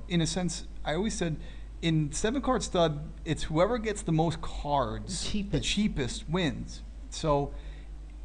in a sense, I always said in 7 card stud, it's whoever gets the most cards, the cheapest wins. So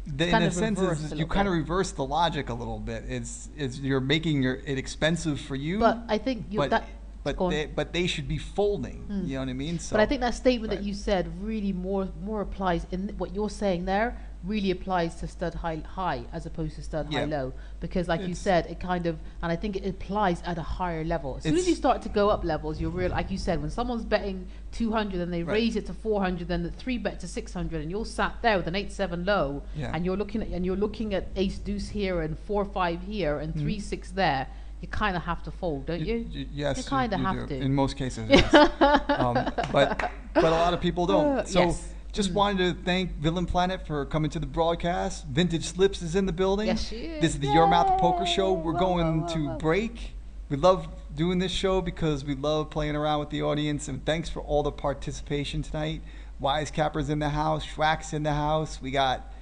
in a sense, you kind of reverse the logic a little bit. It's you're making it expensive for you. But I think but they should be folding. You know what I mean? So, but I think that statement that you said really more applies in what you're saying there. Really applies to stud high as opposed to stud high low, because like you said, it kind of, and I think it applies at a higher level. As soon as you start to go up levels, you're real, like you said, when someone's betting 200 and they raise it to 400, then the 3-bet to 600, and you're sat there with an 8-7 low, and you're looking at ace deuce here and 4-5 here and 3-6 there. You kind of have to fold, don't you? Yes, you kind of have to. In most cases, yes. But a lot of people don't. So. Just wanted to thank Villainplanet for coming to the broadcast. Vintage Slips is in the building. Yes, she is. This is the Your Mouth Poker Show. We're going to break. We love doing this show because we love playing around with the audience. And thanks for all the participation tonight. Wisecapper's in the house. Schwack's in the house. We got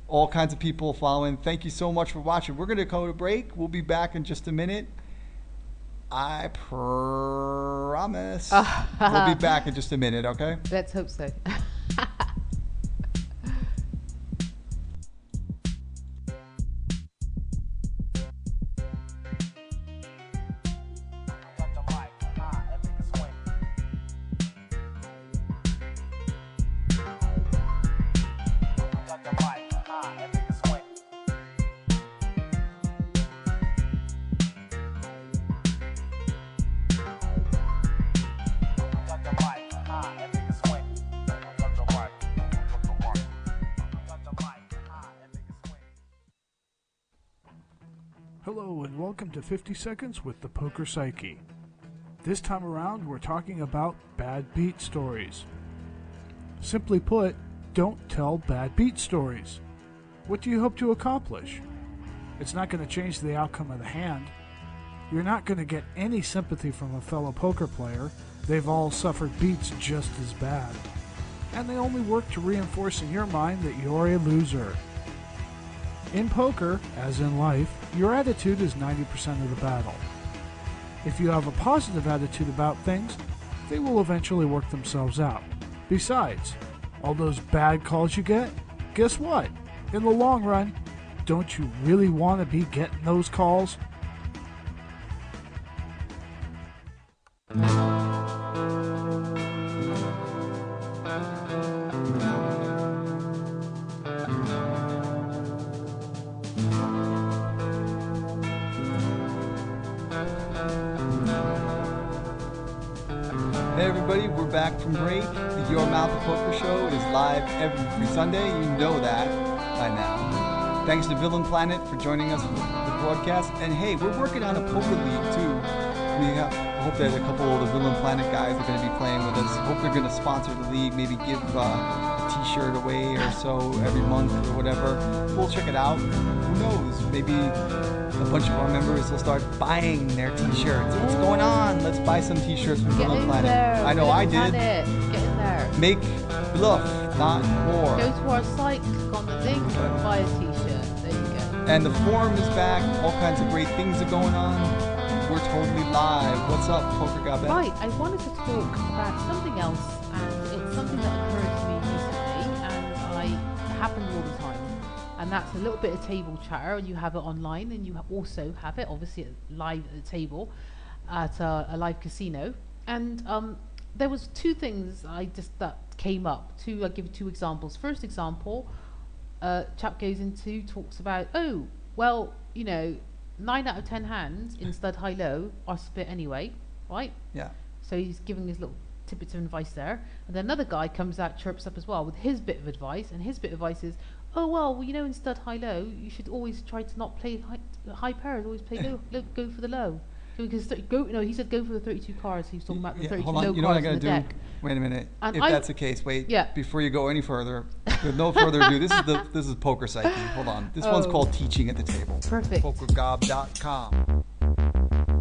all kinds of people following. Thank you so much for watching. We're going to go to break. We'll be back in just a minute. I promise. We'll be back in just a minute, okay? Let's hope so. Hello and welcome to 50 Seconds with the Poker Psyche. This time around we're talking about bad beat stories. Simply put, don't tell bad beat stories. What do you hope to accomplish? It's not going to change the outcome of the hand. You're not going to get any sympathy from a fellow poker player. They've all suffered beats just as bad. And they only work to reinforce in your mind that you're a loser. In poker, as in life, your attitude is 90% of the battle. If you have a positive attitude about things, they will eventually work themselves out. Besides, all those bad calls you get, guess what? In the long run, don't you really want to be getting those calls? Hey everybody, we're back from break. The Your Mouth Poker Show is live every Sunday. You know that by now. Thanks to Villainplanet for joining us for the broadcast. And hey, we're working on a poker league too. I hope that a couple of the Villainplanet guys are going to be playing with us. Hope they're going to sponsor the league, maybe give a t-shirt away or so every month or whatever. We'll check it out. Who knows? Maybe a bunch of our members will start buying their t-shirts. What's going on? Let's buy some t-shirts from Villainplanet. I know I did. Get in there. Make bluff, not war. Go to our site, click on the link, and buy a t-shirt. There you go. And the forum is back. All kinds of great things are going on. We're totally live. What's up, PokerGob? Right, I wanted to talk about something else, and it's something that occurred to me recently, and happens all the time. And that's a little bit of table chatter, and you have it online, and you also have it obviously live at the table at a live casino. And there was two things that came up. I'll give 2 examples. First example, chap goes into, talks about, 9 out of 10 hands in stud high low are split anyway, right? Yeah. So he's giving his little tidbits of advice there, and then another guy comes out, chirps up as well with his bit of advice, and his bit of advice is, in stud high low, you should always try to not play high pairs, always play low, go for the low. Because he said go for the 32 cards. He was talking about the 32 hold on. low You know what I'm cards in gonna the do? deck. Wait a minute. And If that's the case, wait. Yeah. Before you go any further, with no further ado, this is Poker Psyche. Hold on. This one's called Teaching at the Table. Perfect. PokerGob.com.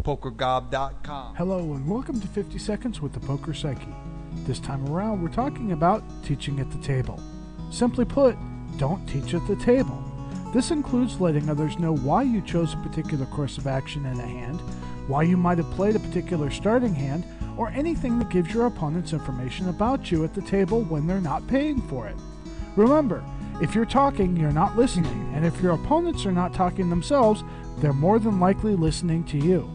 PokerGob.com. Hello and welcome to 50 Seconds with the Poker Psyche. This time around we're talking about teaching at the table. Simply put, don't teach at the table. This includes letting others know why you chose a particular course of action in a hand, why you might have played a particular starting hand, or anything that gives your opponents information about you at the table when they're not paying for it. Remember, if you're talking, you're not listening, and if your opponents are not talking themselves, they're more than likely listening to you.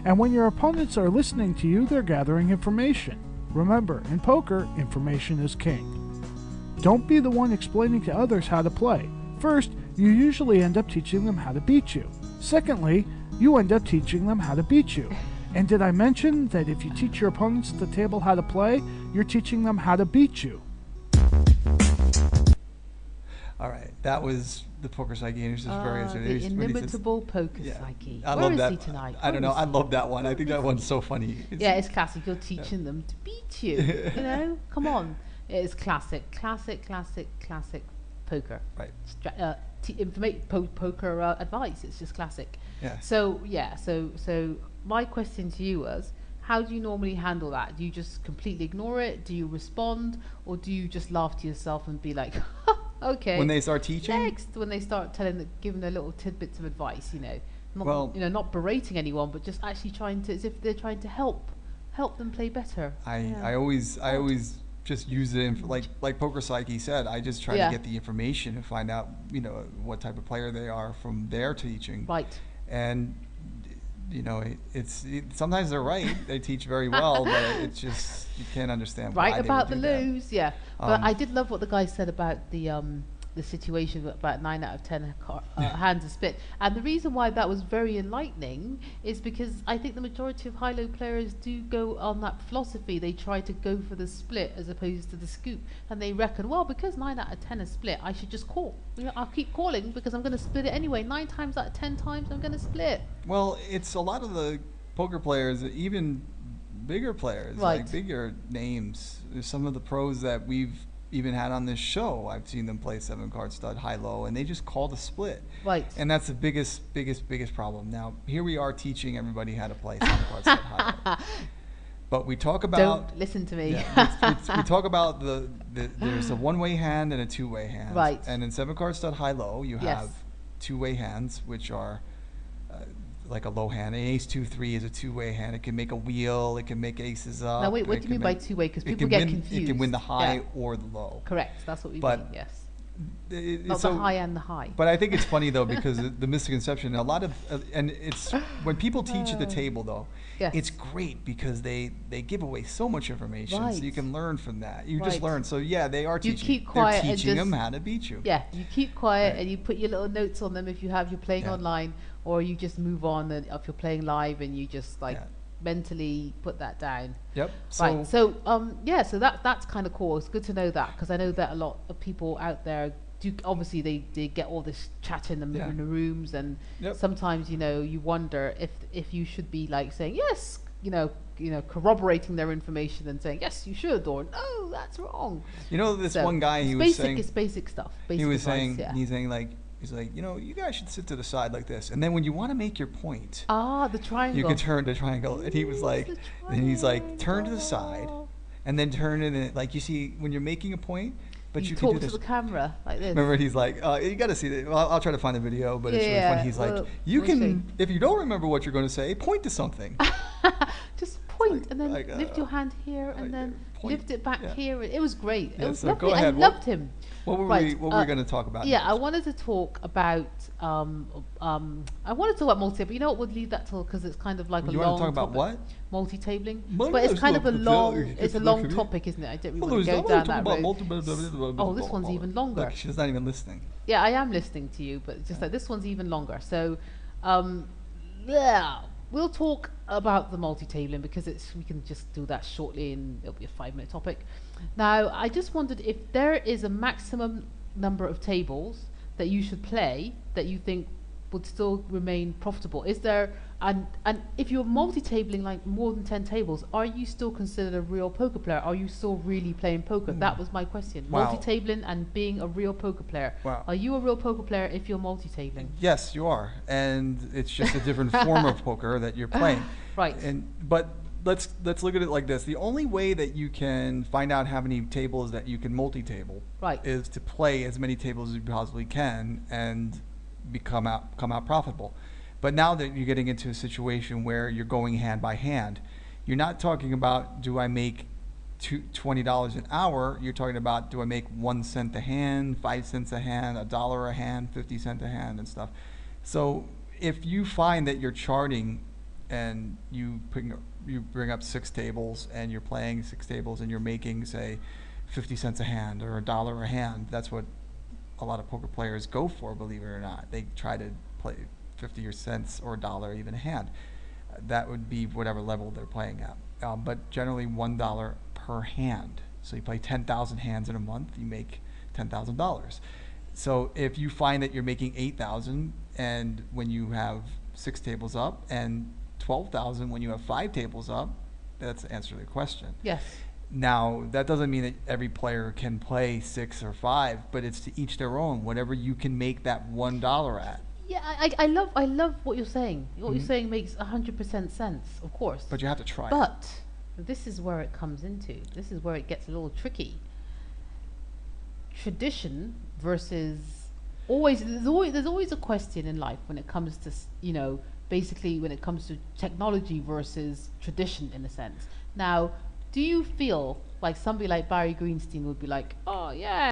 And when your opponents are listening to you, they're gathering information. Remember, in poker, information is king. Don't be the one explaining to others how to play. First, you usually end up teaching them how to beat you. Secondly, you end up teaching them how to beat you. And did I mention that if you teach your opponents at the table how to play, you're teaching them how to beat you? All right, that was the Poker Psyche. And it's just very the inimitable Poker Psyche. I Where love is that. he tonight? I don't know. I love that one. I think that one's so funny. It's classic. You're teaching them to beat you. You know, come on. It is classic poker. Right. Poker advice. It's just classic. Yeah. So my question to you was, how do you normally handle that? Do you just completely ignore it? Do you respond, or do you just laugh to yourself and be like, okay? When they start teaching? Next, when they start giving their little tidbits of advice, not berating anyone, but just actually trying to, as if they're trying to help them play better. I always just use it like Poker Psyche said. I just try to get the information and find out what type of player they are from their teaching. Right. And sometimes they're right. They teach very well, but it's just you can't understand why right they about would the do that. lose. Yeah, but I did love what the guy said about the situation about 9 out of 10 hands are split. And the reason why that was very enlightening is because I think the majority of high-low players do go on that philosophy. They try to go for the split as opposed to the scoop, and they reckon, well, because 9 out of 10 is split, I should just call. I'll keep calling because I'm going to split it anyway. 9 times out of 10 times I'm going to split. Well, it's a lot of the poker players, even bigger players, like bigger names. There's some of the pros that we've even had on this show. I've seen them play 7-card stud high-low, and they just call the split. Right. And that's the biggest problem. Now, here we are teaching everybody how to play 7-card stud high-low. But we talk about... Don't listen to me. Yeah, we talk about there's a one-way hand and a two-way hand. Right. And in 7-card stud high-low, you have two-way hands, which are like a low hand. An ace-2-3 is a two-way hand. It can make a wheel. It can make aces up. Now, wait, what do you mean by two-way? Because people get confused. It can win the high or the low. Correct. That's what we mean, yes. Not the high and the high. But I think it's funny, though, because the misconception, a lot of, and it's, when people teach at the table, though, it's great because they give away so much information, so you can learn from that. You just learn. So, they are teaching. You keep quiet. They're teaching them how to beat you. Yeah, you keep quiet and you put your little notes on them if you're playing online, or you just move on and if you're playing live and you just mentally put that down. Yep. So so that's kind of cool. It's good to know that, because I know that a lot of people out there do. Obviously, they get all this chat in the rooms, and sometimes you wonder if you should be saying yes, corroborating their information and saying yes, you should, or no, that's wrong. This one guy, he was saying it's basic stuff. Basic he was advice, saying he's saying he's like, you guys should sit to the side like this, and then when you want to make your point, the triangle, you can turn the triangle. And he was like, and he's like, turn to the side, and then turn it in, like you see when you're making a point. But you can talk do this to the camera like this. Remember, he's like, you got to see it. I'll try to find the video, but it's really funny. He's like, you can, if you don't remember what you're going to say, point to something. Just point, and then lift your hand here, and then lift it back here. It was great. It was lovely. Go ahead. I loved him. What were we going to talk about? Yeah, next? I wanted to talk about multi-table. You know what? We'll leave that till, because it's kind of like a long. You want to talk about what? Multi-tabling, but it's kind of a long topic, isn't it? I don't really want to go down that road. Oh, this one's even longer. Look, she's not even listening. Yeah, I am listening to you, but it's just this one's even longer. So, we'll talk about the multi-tabling because we can just do that shortly, and it'll be a 5-minute topic. Now, I just wondered if there is a maximum number of tables that you should play that you think would still remain profitable. Is there, and if you're multi-tabling more than 10 tables, are you still considered a real poker player? Are you still really playing poker? That was my question. Wow. Multi-tabling and being a real poker player. Wow. Are you a real poker player if you're multi-tabling? Yes, you are, and it's just a different form of poker that you're playing. Right. But let's look at it like this. The only way that you can find out how many tables that you can multi-table is to play as many tables as you possibly can and come out profitable. But now that you're getting into a situation where you're going hand by hand, you're not talking about, do I make $20 an hour? You're talking about, do I make 1 cent a hand, 5 cents a hand, $1 a hand, 50 cents a hand, and stuff. So if you find that you're charting and you bring up 6 tables and you're playing 6 tables and you're making, say, 50 cents a hand or $1 a hand, that's what a lot of poker players go for, believe it or not. They try to play 50 cents or $1 even a hand. That would be whatever level they're playing at. But generally $1 per hand. So you play 10,000 hands in a month, you make $10,000. So if you find that you're making 8,000 and when you have 6 tables up, and 12,000 when you have 5 tables up, that's the answer to the question. Yes. Now, that doesn't mean that every player can play 6 or 5, but it's to each their own, whatever you can make that $1 at. Yeah, I love what you're saying. What you're saying makes 100% sense, of course. But you have to try. But this is where it comes into. This is where it gets a little tricky. Tradition versus there's always a question in life when it comes to basically when it comes to technology versus tradition in a sense. Now, do you feel like somebody like Barry Greenstein would be like, oh yeah,